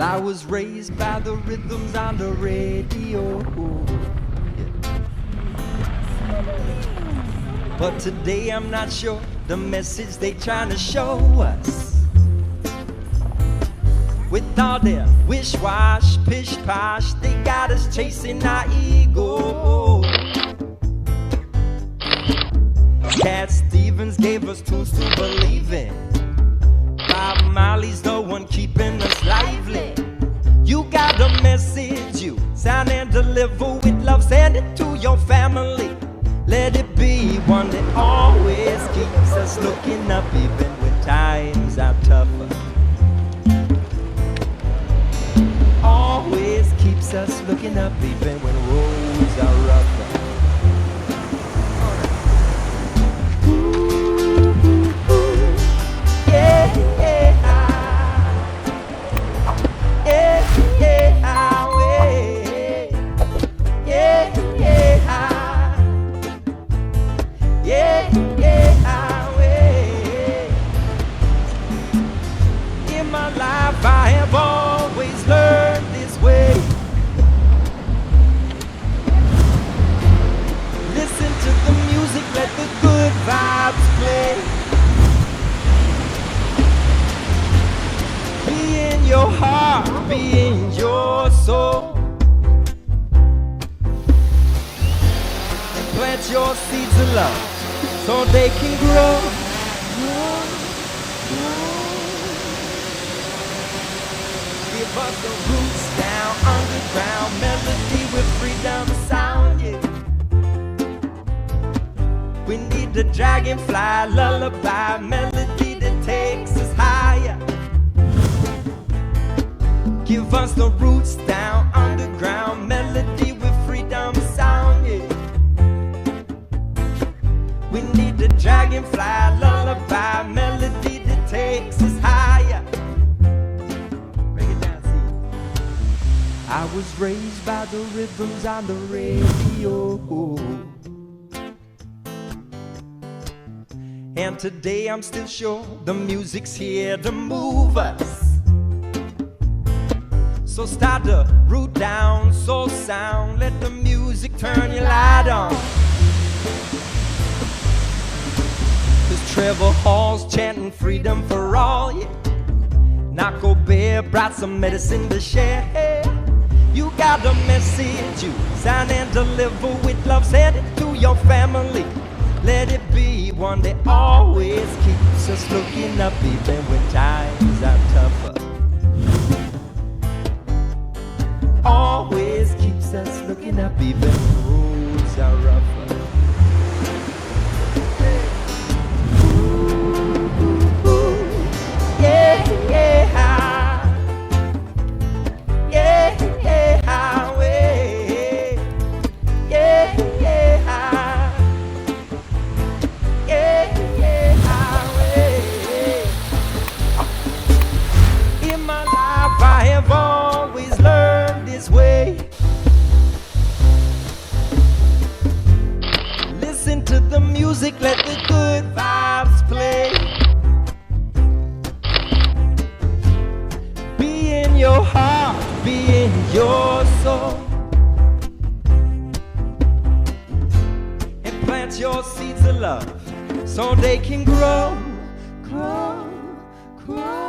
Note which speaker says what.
Speaker 1: I was raised by the rhythms on the radio. But today I'm not sure the message they trying to show us. With all their wish-wash, pish-posh, they got us chasing our ego. Cat Stevens gave us tools to believe in. Bob Marley's the one keeping us lively. You got a message, you sound and deliver with love. Send it to your family. Let it be one that always keeps us looking up, even when times are tougher. Always keeps us looking up, even when roads are rougher. I have always learned this way. Listen to the music, let the good vibes play. Be in your heart, be in your soul, and plant your seeds of love so they can grow. Give us the roots down, underground melody with freedom sound, yeah. We need the dragonfly lullaby melody that takes us higher. Give us the roots down, underground melody with freedom sound, yeah. We need the dragonfly lullaby melody that takes us higher. I was raised by the rhythms on the radio, and today I'm still sure the music's here to move us. So start the root down, soul sound, let the music turn your light on. Cause Trevor Hall's chanting freedom for all, yeah. Naco Bear brought some medicine to share. You got a message, you sign and deliver with love. Send it to your family. Let it be one that always keeps us looking up, even when times are tougher. Always keeps us looking up, even when roads are rougher. Ooh, ooh, yeah, yeah. I have always learned this way. Listen to the music, let the good vibes play. Be in your heart, be in your soul, and plant your seeds of love so they can grow, grow, grow.